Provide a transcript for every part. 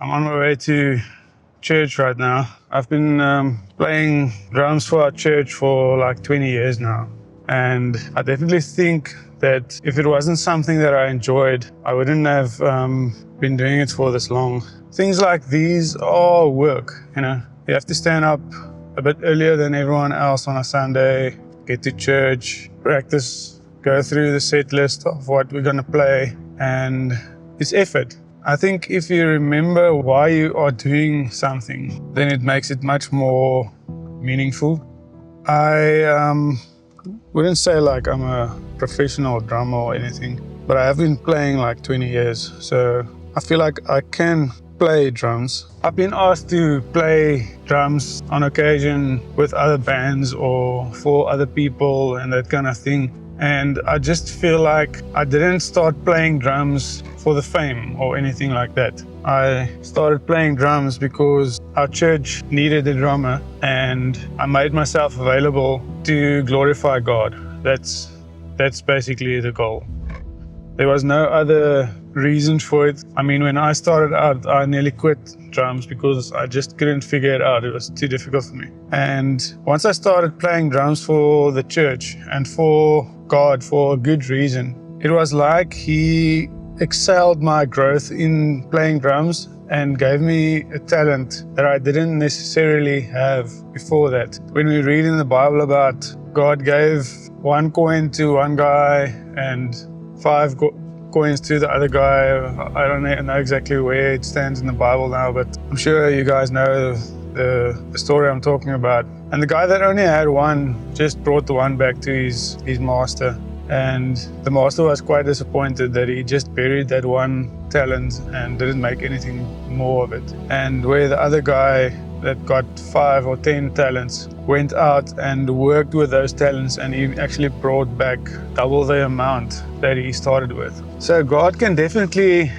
I'm on my way to church right now. I've been playing drums for our church for like 20 years now. And I definitely think that if it wasn't something that I enjoyed, I wouldn't have been doing it for this long. Things like these are work, you know. You have to stand up a bit earlier than everyone else on a Sunday, get to church, practice, go through the set list of what we're going to play, and it's effort. I think if you remember why you are doing something, then it makes it much more meaningful. I wouldn't say like I'm a professional drummer or anything, but I have been playing like 20 years, so I feel like I can play drums. I've been asked to play drums on occasion with other bands or for other people and that kind of thing. And I just feel like I didn't start playing drums for the fame or anything like that. I started playing drums because our church needed a drummer, and I made myself available to glorify God. That's basically the goal. There was no other reason for it. I mean, when I started out, I nearly quit drums because I just couldn't figure it out. It was too difficult for me. And once I started playing drums for the church and for God for a good reason, it was like He excelled my growth in playing drums and gave me a talent that I didn't necessarily have before that. When we read in the Bible about God gave 1 coin to one guy and 5 coins to the other guy. I don't know exactly where it stands in the Bible now, but I'm sure you guys know the story I'm talking about. And the guy that only had 1 just brought the 1 back to his master. And the master was quite disappointed that he just buried that 1 talent and didn't make anything more of it. And where the other guy that got 5 or 10 talents went out and worked with those talents, and he actually brought back double the amount that he started with. So God can definitely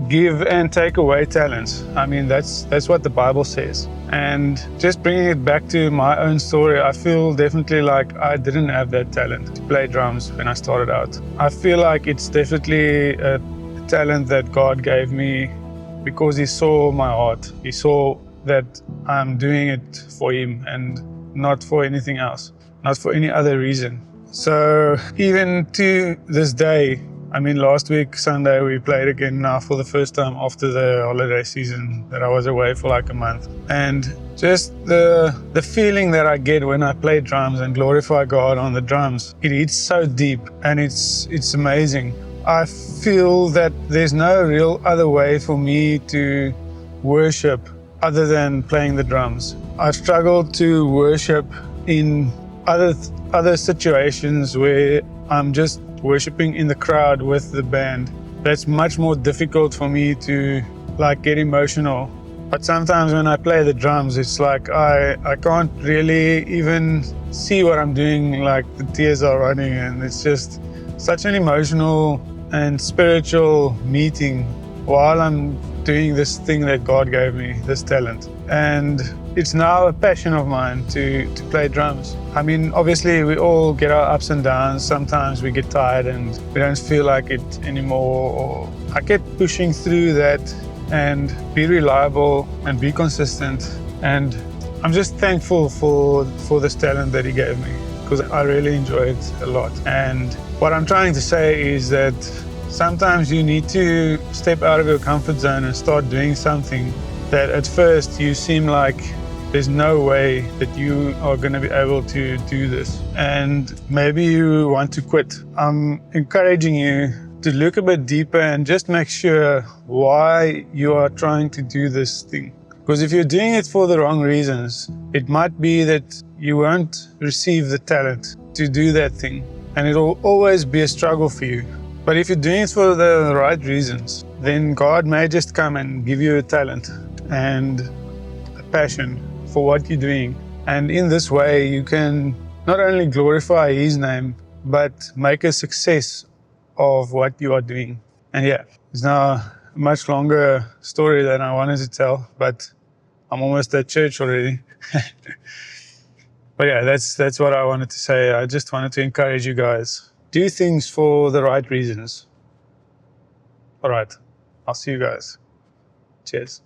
give and take away talents. I mean, that's what the Bible says. And just bringing it back to my own story, I feel definitely like I didn't have that talent to play drums when I started out. I feel like it's definitely a talent that God gave me because He saw my heart. He saw that I'm doing it for Him and not for anything else, not for any other reason. So even to this day, I mean, last week, Sunday, we played again now for the first time after the holiday season that I was away for like a month. And just the feeling that I get when I play drums and glorify God on the drums, it hits so deep and it's amazing. I feel that there's no real other way for me to worship other than playing the drums. I struggle to worship in other situations where I'm just worshiping in the crowd with the band. That's much more difficult for me to like get emotional. But sometimes when I play the drums, it's like I can't really even see what I'm doing, like the tears are running, and it's just such an emotional and spiritual meeting while I'm doing this thing that God gave me, this talent. And it's now a passion of mine to play drums. I mean, obviously we all get our ups and downs. Sometimes we get tired and we don't feel like it anymore. Or I kept pushing through that and be reliable and be consistent. And I'm just thankful for this talent that He gave me, because I really enjoy it a lot. And what I'm trying to say is that sometimes you need to step out of your comfort zone and start doing something that at first you seem like there's no way that you are going to be able to do this. And maybe you want to quit. I'm encouraging you to look a bit deeper and just make sure why you are trying to do this thing. Because if you're doing it for the wrong reasons, it might be that you won't receive the talent to do that thing. And it'll always be a struggle for you. But if you're doing it for the right reasons, then God may just come and give you a talent and a passion for what you're doing. And in this way, you can not only glorify His name, but make a success of what you are doing. And yeah, it's now a much longer story than I wanted to tell, but I'm almost at church already. But yeah, that's what I wanted to say. I just wanted to encourage you guys. Do things for the right reasons. All right. I'll see you guys. Cheers.